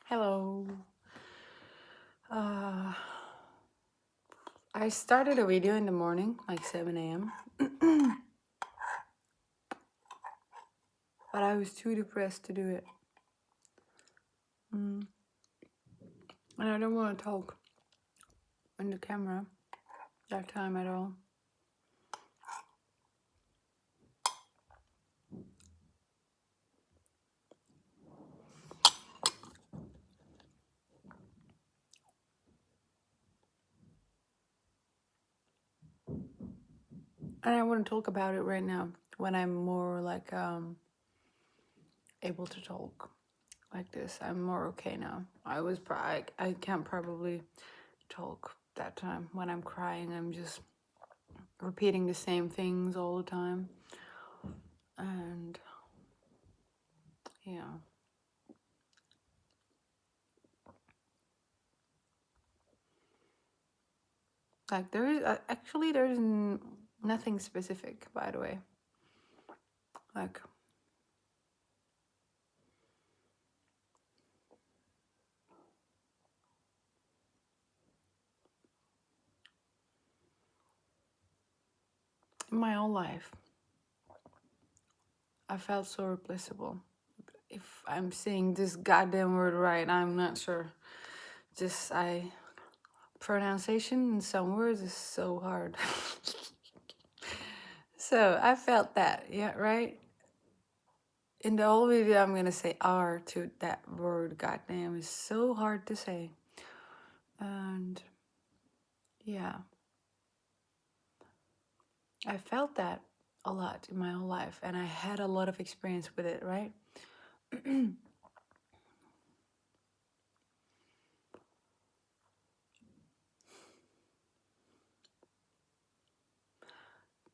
Hello. I started a video in the morning, like 7 a.m. But I was too depressed to do it. And I don't want to talk on the camera that time at all. And I want to talk about it right now when I'm more like able to talk like this. I'm more okay now. I can't probably talk that time. When I'm crying, I'm just repeating the same things all the time. And yeah. Like there's nothing specific, by the way. Like in my whole life, I felt so replaceable. If I'm saying this goddamn word right, I'm not sure. Just pronunciation in some words is so hard. So I felt that, yeah, right? In the whole video, I'm gonna say R to that word. Goddamn, is so hard to say. And yeah, I felt that a lot in my whole life, and I had a lot of experience with it, right?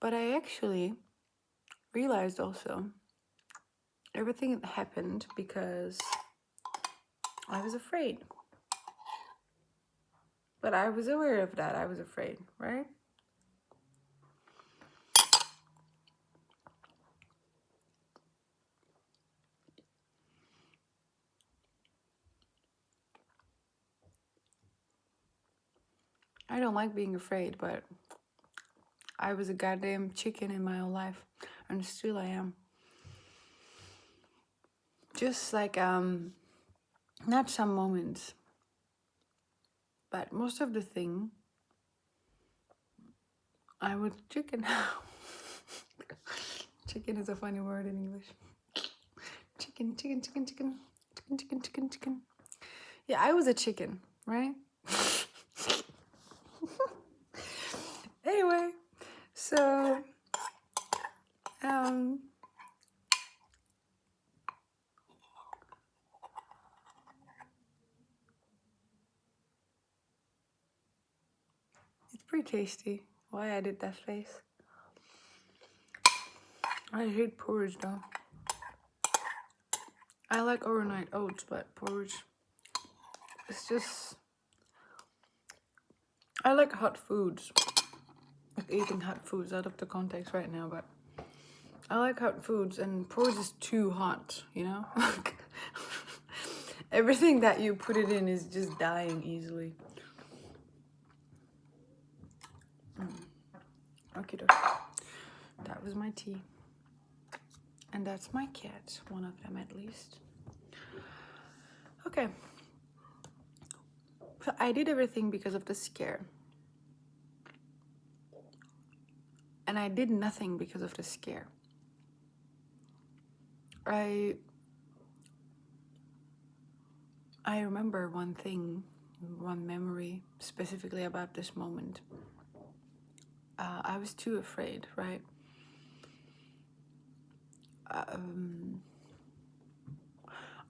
But I actually realized also everything happened because I was afraid. But I was aware of that. I was afraid, right? I don't like being afraid, but I was a goddamn chicken in my whole life. And still I am. Just like, not some moments, but most of the thing, I was chicken. Chicken is a funny word in English. Chicken, chicken, chicken, chicken. Chicken, chicken, chicken, chicken. Yeah, I was a chicken, right? Anyway, so it's pretty tasty. Why I did that face? I hate porridge though. I like overnight oats, but porridge, it's just, I like hot foods. Like eating hot foods out of the context right now, but I like hot foods, and porridge is too hot, you know? Everything that you put it in is just dying easily. Okay, that was my tea. And that's my cat, one of them at least. Okay. So I did everything because of the scare. And I did nothing because of the scare. I remember one thing, one memory specifically about this moment. I was too afraid, right?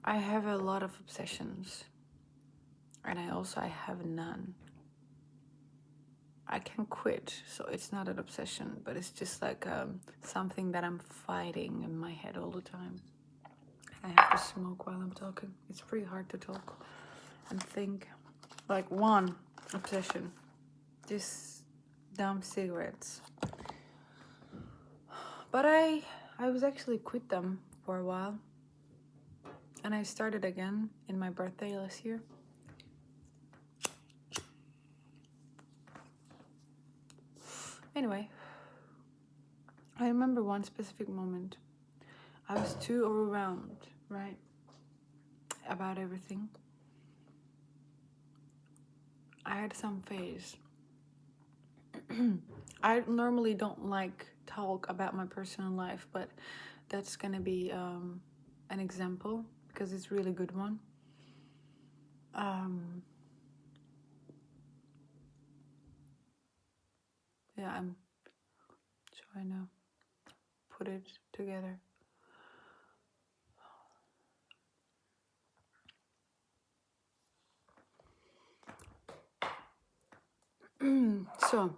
I have a lot of obsessions, and I have none. I can quit, so it's not an obsession, but it's just like something that I'm fighting in my head all the time. I have to smoke while I'm talking. It's pretty hard to talk and think. Like one obsession, just dumb cigarettes. But I was actually quit them for a while. And I started again in my birthday last year. Anyway, I remember one specific moment. I was too overwhelmed, right, about everything. I had some phase. I normally don't like talk about my personal life, but that's gonna be an example because it's a really good one. Yeah, I'm trying to put it together. So,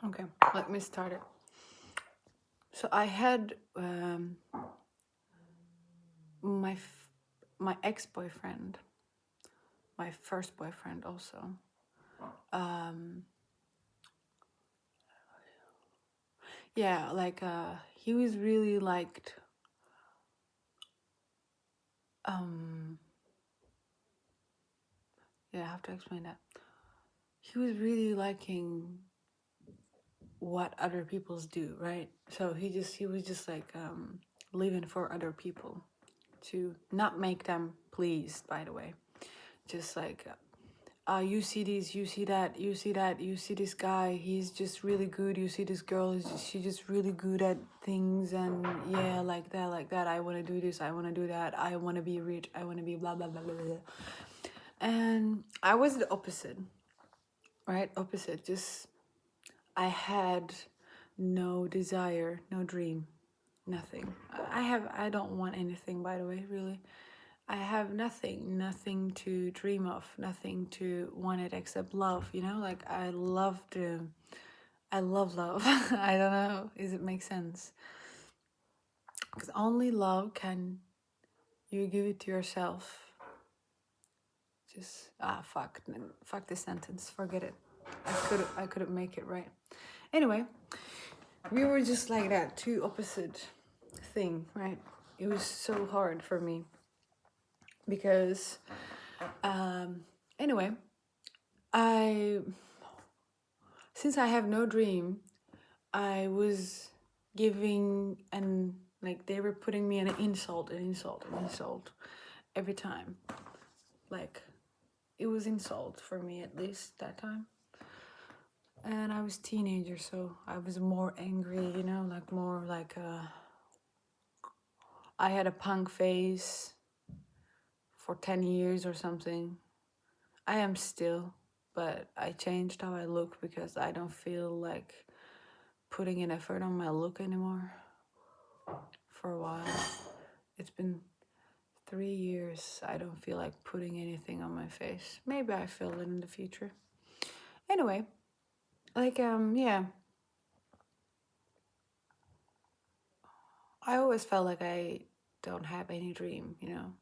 okay, let me start it. So I had my ex-boyfriend, my first boyfriend also. Yeah, like he was really liked. Yeah, I have to explain that. He was really liking what other people's do, right? So he was just like living for other people to not make them pleased, by the way. Just like you see this, you see that, you see that, you see this guy, he's just really good. You see this girl, she's just really good at things, and yeah, like that. I want to do this, I want to do that, I want to be rich, I want to be blah, blah, blah, blah, blah. And I was the opposite, right? Opposite. Just, I had no desire, no dream, nothing. I don't want anything, by the way, really. I have nothing to dream of, nothing to want it except love, you know? Like I love love. I don't know, does it make sense? Because only love can you give it to yourself. Just fuck this sentence, forget it. I couldn't make it right. Anyway, we were just like that, two opposite thing, right? It was so hard for me because anyway, since I have no dream, I was giving, and like they were putting me in an insult every time. Like it was insult for me, at least that time. And I was teenager, so I was more angry, you know, like more like I had a punk phase for 10 years or something. I am still, but I changed how I look because I don't feel like putting an effort on my look anymore for a while. It's been 3 years. I don't feel like putting anything on my face. Maybe I feel it in the future. Anyway, like yeah. I always felt like I don't have any dream, you know.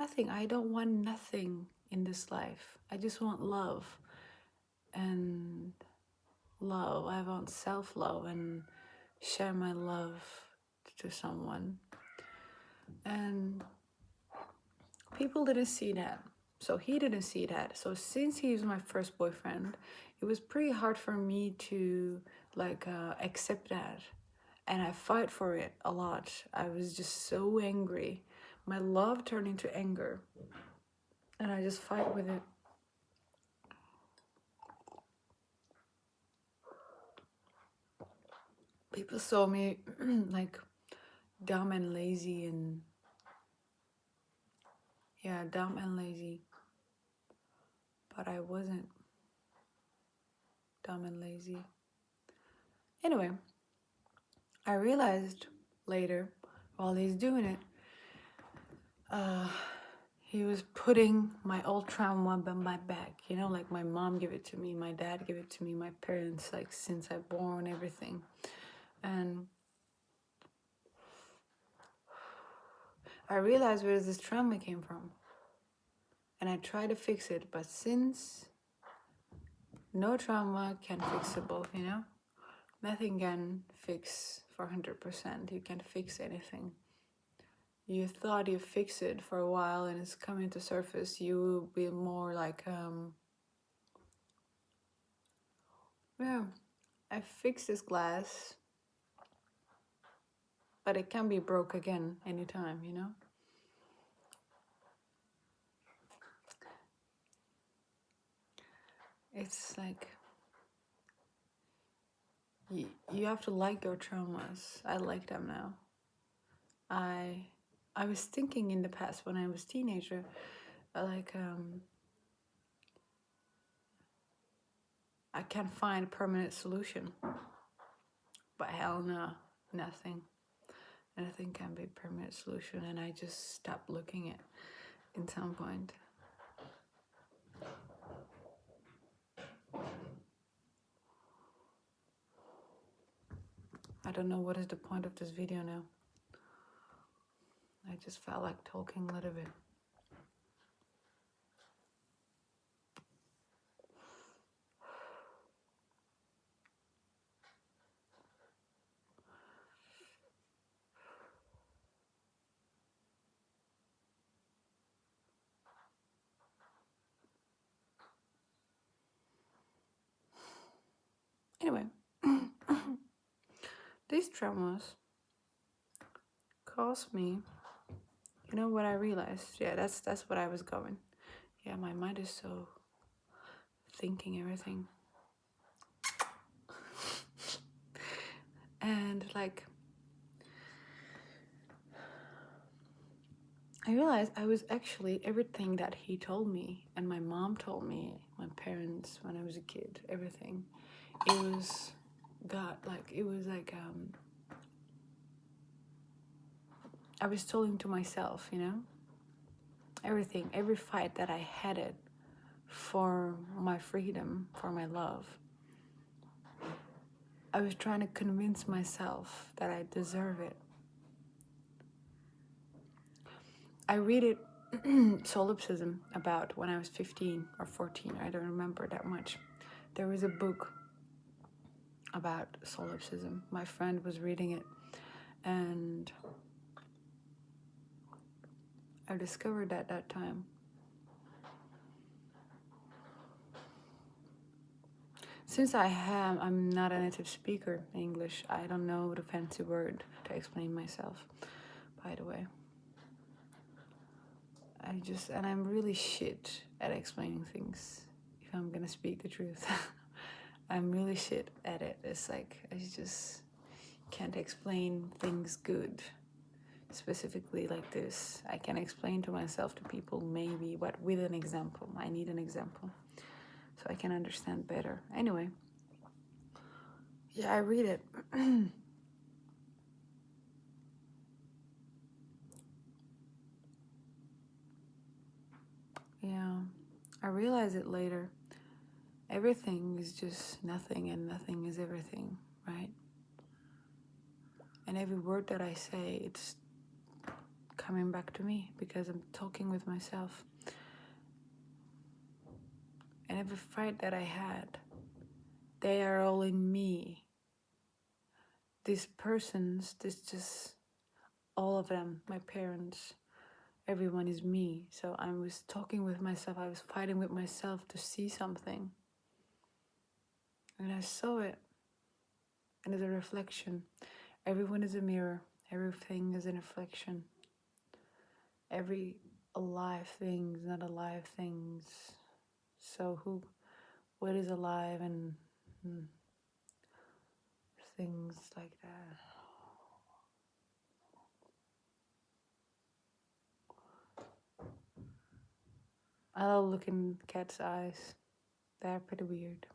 Nothing. I don't want nothing in this life. I just want love. And love. I want self-love and share my love to someone. And people didn't see that. So he didn't see that. So since he was my first boyfriend, it was pretty hard for me to like accept that. And I fight for it a lot. I was just so angry. My love turned into anger. And I just fight with it. People saw me like dumb and lazy, and yeah, dumb and lazy. But I wasn't dumb and lazy. Anyway, I realized later, while he's doing it, he was putting my old trauma on my back. You know, like my mom gave it to me, my dad gave it to me, my parents, like since I born, everything. And I realized where this trauma came from. And I tried to fix it, but since no trauma can fixable, you know? Nothing can fix for 100%. You can't fix anything. you thought you fixed it for a while and it's coming to surface, you will be more like, yeah, I fixed this glass, but it can be broke again anytime, you know? It's like, you have to like your traumas. I like them now. I was thinking in the past when I was teenager, like, I can't find a permanent solution. But hell no, nothing. Nothing can be a permanent solution, and I just stopped looking at in some point. I don't know what is the point of this video now. I just felt like talking a little bit. Anyway, these traumas caused me, you know what I realized? Yeah, that's what I was going. Yeah, my mind is so thinking everything. And like, I realized I was actually everything that he told me and my mom told me, my parents when I was a kid, everything. It was God, like, it was like, I was telling to myself, you know, everything, every fight that I had it for my freedom, for my love. I was trying to convince myself that I deserve it. I read it, solipsism, about when I was 15 or 14. I don't remember that much. There was a book about solipsism. My friend was reading it, and I discovered at that time. Since I'm not a native speaker in English, I don't know the fancy word to explain myself, by the way. And I'm really shit at explaining things, if I'm gonna speak the truth. I'm really shit at it. It's like, I just can't explain things good, specifically like this. I can explain to myself, to people, maybe, but with an example. I need an example so I can understand better. Anyway, yeah, I read it. Yeah, I realize it later. Everything is just nothing and nothing is everything, right? And every word that I say, it's coming back to me because I'm talking with myself. And every fight that I had, they are all in me. These persons, just all of them, my parents, everyone is me. So I was talking with myself, I was fighting with myself to see something. And I saw it. And it's a reflection. Everyone is a mirror. Everything is a reflection. Every alive thing is not alive things. So what is alive and things like that. I love looking at cats' eyes. They're pretty weird.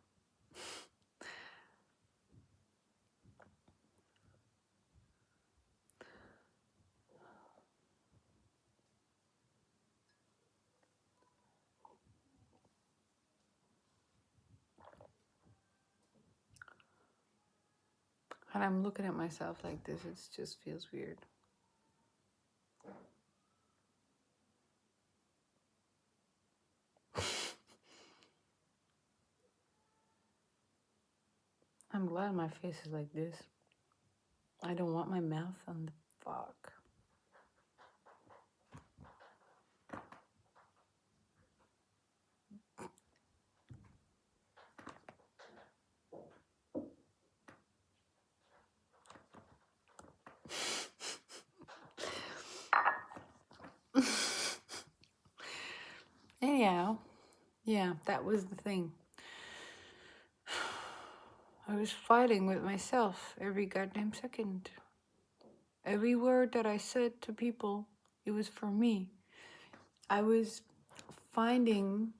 And I'm looking at myself like this, it just feels weird. I'm glad my face is like this. I don't want my mouth on the fuck. anyhow, yeah, that was the thing. I was fighting with myself every goddamn second. Every word that I said to people, it was for me. I was finding,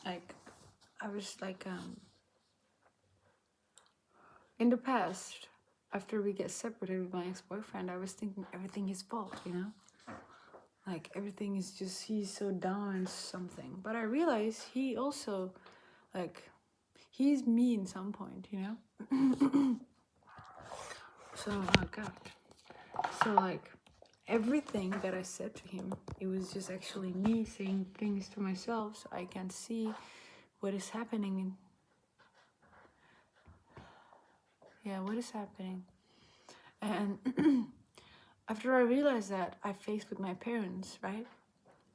like, I was like, in the past, after we get separated with my ex-boyfriend, I was thinking everything his fault, you know? Like, everything is just, he's so down in something. But I realized he also, like, he's me in some point, you know? So, oh God. So, like, everything that I said to him, it was just actually me saying things to myself so I can see what is happening. And yeah, what is happening? And after I realized that, I faced with my parents, right?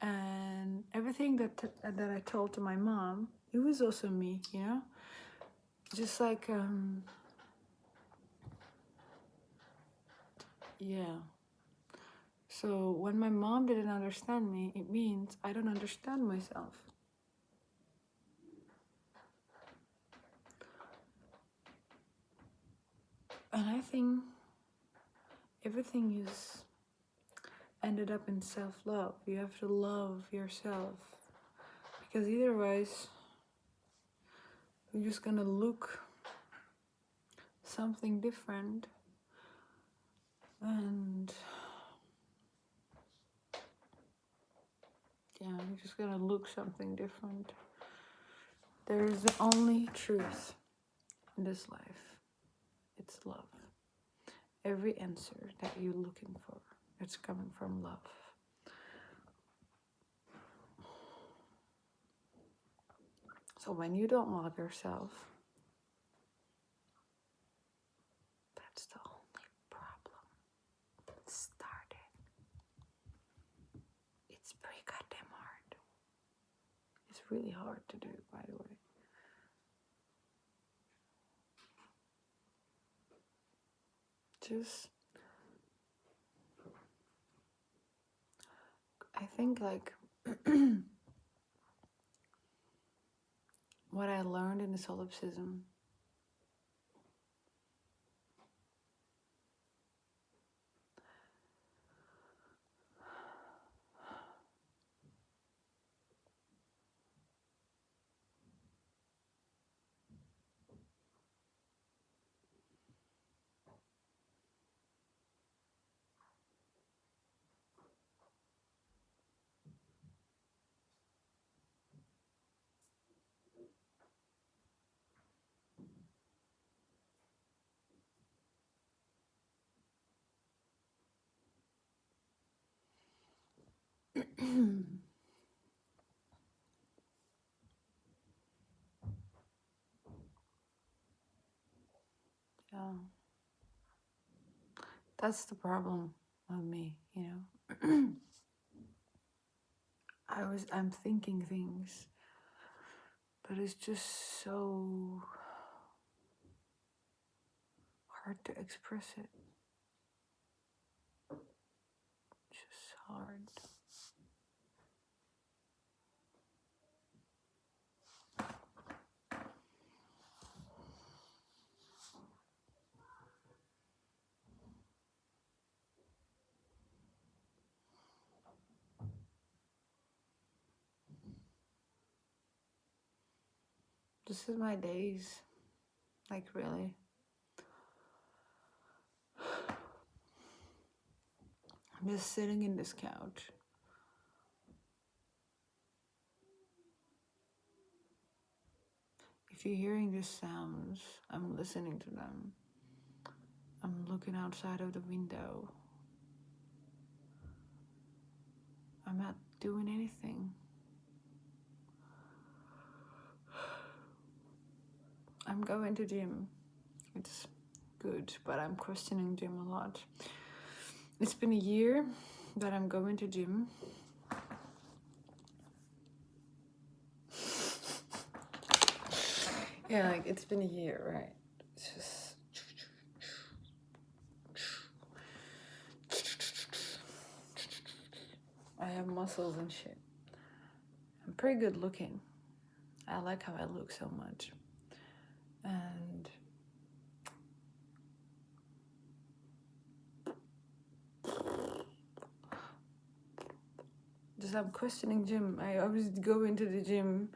And everything that I told to my mom, it was also me, you know? Just like, yeah. So when my mom didn't understand me, it means I don't understand myself. And I think everything is ended up in self-love. You have to love yourself. Because otherwise, you're just gonna look something different. And yeah, you're just gonna look something different. There is the only truth in this life. It's love. Every answer that you're looking for, it's coming from love. So when you don't love yourself, that's the only problem. Started. It's pretty goddamn hard. It's really hard to do, by the way. Just, I think like what I learned in the solipsism, yeah, that's the problem with me, you know. I'm thinking things, but it's just so hard to express it. Just hard. This is my days. Like, really. I'm just sitting in this couch. If you're hearing these sounds, I'm listening to them. I'm looking outside of the window. I'm not doing anything. I'm going to gym. It's good, but I'm questioning gym a lot. It's been a year that I'm going to gym. Yeah, like it's been a year, right? It's just I have muscles and shit. I'm pretty good looking. I like how I look so much. And just I'm questioning gym. I always go into the gym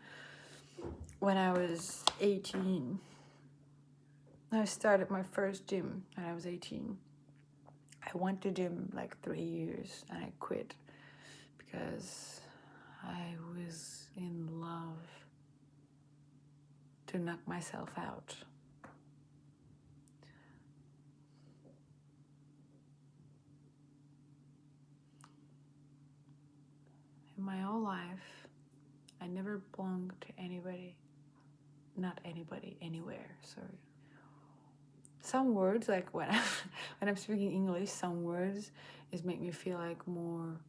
when I was 18. I started my first gym when I was 18. I went to gym like 3 years and I quit because I was in love to knock myself out. In my whole life, I never belonged to anybody. Not anybody, anywhere, sorry. Some words, like when I'm speaking English, some words just make me feel like more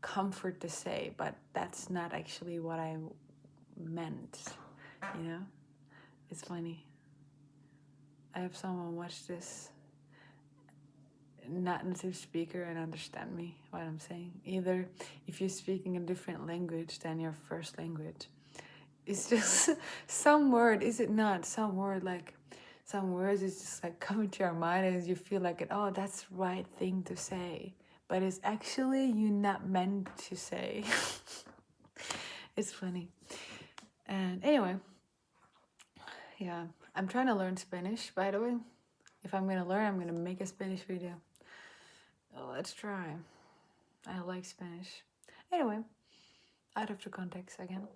comfort to say, but that's not actually what I meant, you know? It's funny. I have someone watch this, not native speaker, and understand me, what I'm saying. Either if you're speaking a different language than your first language, it's just some word, is it not? Some word, like some words is just like coming to your mind and you feel like, oh, that's the right thing to say. But it's actually you not meant to say. It's funny. And anyway, yeah, I'm trying to learn Spanish, by the way. If I'm gonna learn, I'm gonna make a Spanish video. Let's try. I like Spanish. Anyway, out of the context again.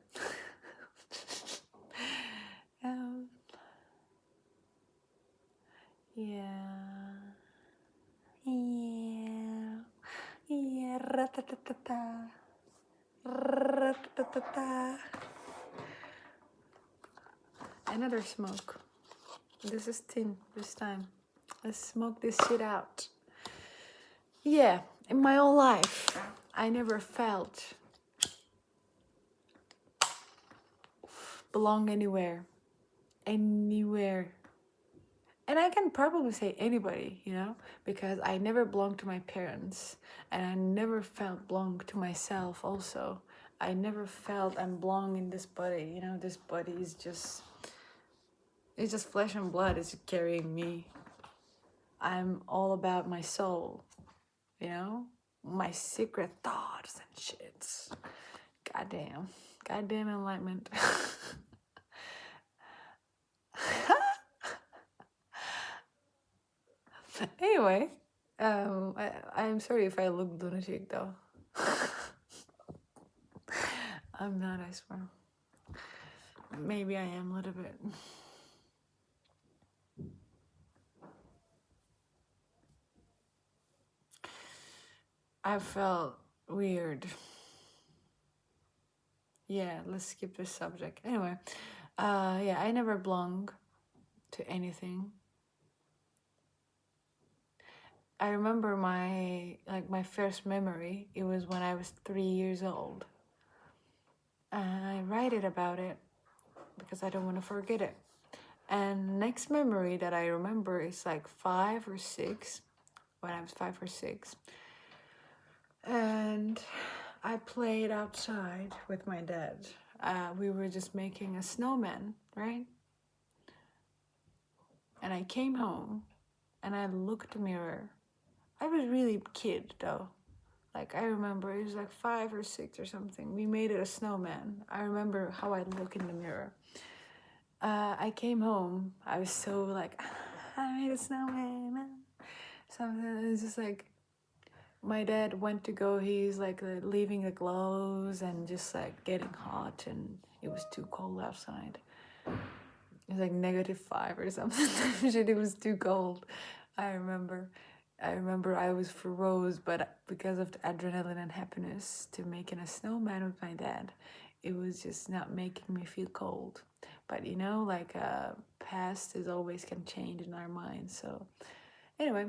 um, yeah. Yeah. Yeah. Ra-ta-ta-ta-ta. Ra-ta-ta-ta-ta. Another smoke. This is tin this time. Let's smoke this shit out. Yeah, in my whole life, I never felt belong anywhere. Anywhere. And I can probably say anybody, you know, because I never belonged to my parents and I never felt belong to myself also. I never felt I'm belong in this body, you know, this body is just, it's just flesh and blood, it's carrying me. I'm all about my soul, you know, my secret thoughts and shits. Goddamn enlightenment. Anyway, I'm sorry if I look lunatic though. I'm not, I swear. Maybe I am a little bit. I felt weird. Yeah, let's skip this subject. Anyway, yeah, I never belonged to anything. I remember my first memory. It was when I was 3 years old. And I write it about it because I don't want to forget it. And next memory that I remember is like 5 or 6, when I was 5 or 6. And I played outside with my dad. We were just making a snowman, right? And I came home and I looked in the mirror. I was really a kid though. Like I remember it was like 5 or 6 or something. We made it a snowman. I remember how I look in the mirror. I came home. I was so like, I made a snowman. Something. It's just like my dad went to go. He's like leaving the clothes and just like getting hot, and it was too cold outside. It was like -5 or something. It was too cold. I remember I was froze, but because of the adrenaline and happiness to making a snowman with my dad, it was just not making me feel cold. But you know, like past is always can change in our minds. So anyway,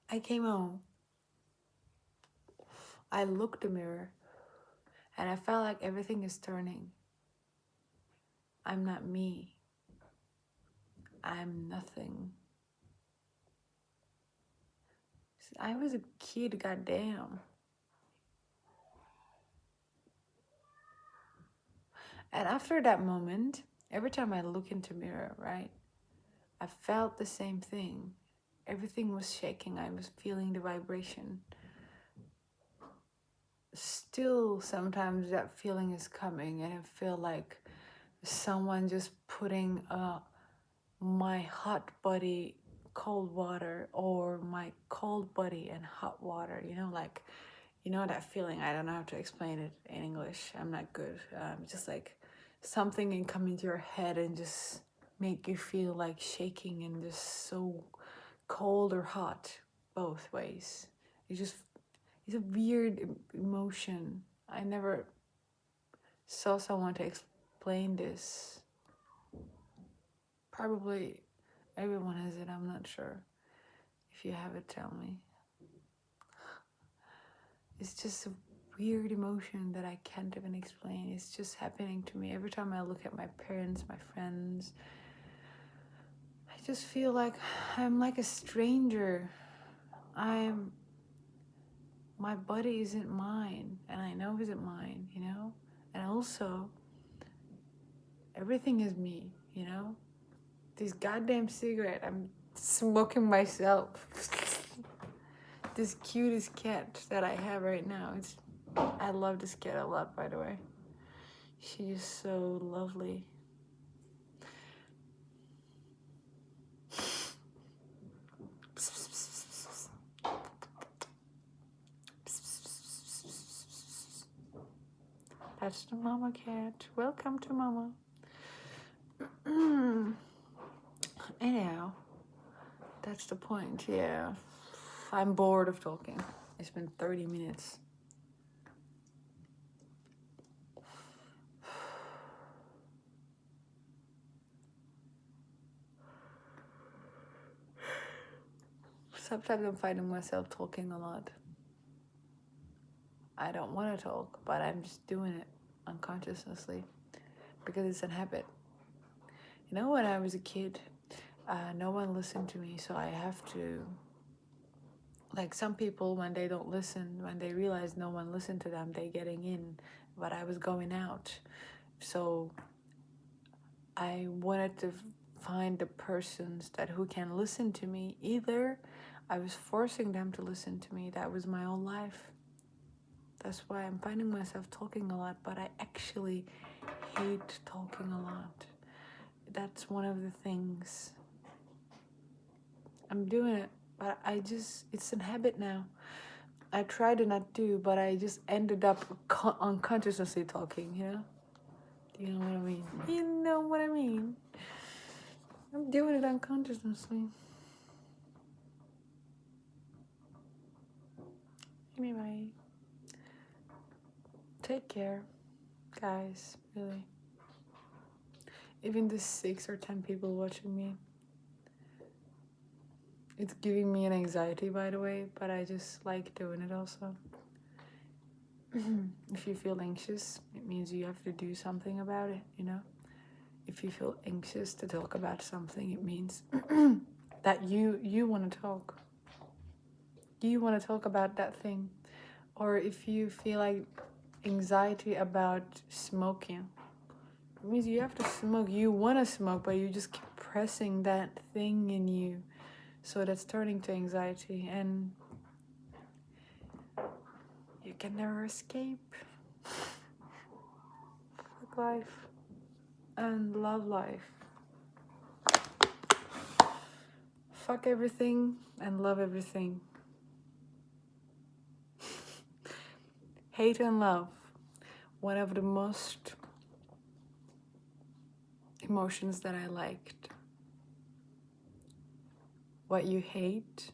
I came home. I looked in the mirror and I felt like everything is turning. I'm not me. I'm nothing. I was a kid, goddamn. And after that moment, every time I look into mirror, right, I felt the same thing. Everything was shaking. I was feeling the vibration. Still, sometimes that feeling is coming, and I feel like someone just putting my hot body cold water, or my cold body and hot water, like, that feeling. I don't know how to explain it in English. I'm not good. Just like something can come into your head and just make you feel like shaking and just so cold or hot, both ways. It's a weird emotion. I never saw someone to explain this. Probably everyone has it, I'm not sure. If you have it, tell me. It's just a weird emotion that I can't even explain. It's just happening to me. Every time I look at my parents, my friends, I just feel like I'm like a stranger. My body isn't mine, and I know it isn't mine, And also, everything is me, This goddamn cigarette, I'm smoking myself. This cutest cat that I have right now. I love this cat a lot, by the way. She is so lovely. That's the mama cat. Welcome to mama. Anyhow, that's the point, yeah. I'm bored of talking. It's been 30 minutes. Sometimes I'm finding myself talking a lot. I don't want to talk, but I'm just doing it unconsciously because it's a habit. When I was a kid, no one listened to me, so I have to. Like some people, when they don't listen, when they realize no one listened to them, they getting in, but I was going out. So I wanted to find the persons who can listen to me. Either I was forcing them to listen to me. That was my whole life. That's why I'm finding myself talking a lot, but I actually hate talking a lot. That's one of the things. I'm doing it, but it's a habit now. I try to not do, but I just ended up unconsciously talking, Do you know what I mean? You know what I mean? I'm doing it unconsciously. Anyway, take care, guys, really. Even the 6 or 10 people watching me. It's giving me an anxiety, by the way, but I just like doing it also. If you feel anxious, it means you have to do something about it, If you feel anxious to talk about something, it means that you want to talk. You want to talk about that thing. Or if you feel like anxiety about smoking, it means you have to smoke. You want to smoke, but you just keep pressing that thing in you. So that's turning to anxiety, and you can never escape. Fuck life and love life. Fuck everything and love everything. Hate and love. One of the most emotions that I liked. What you hate,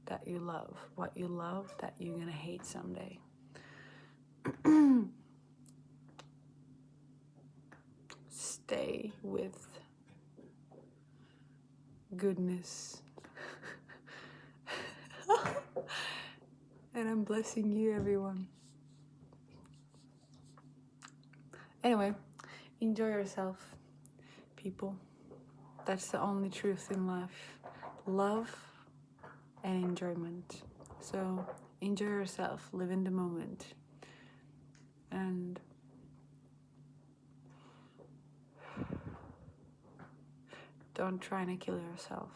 that you love. What you love, that you're gonna hate someday. Stay with goodness. And I'm blessing you, everyone. Anyway, enjoy yourself, people. That's the only truth in life. Love and enjoyment. So enjoy yourself, live in the moment. And don't try to kill yourself.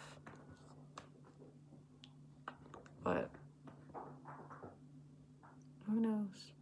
But who knows?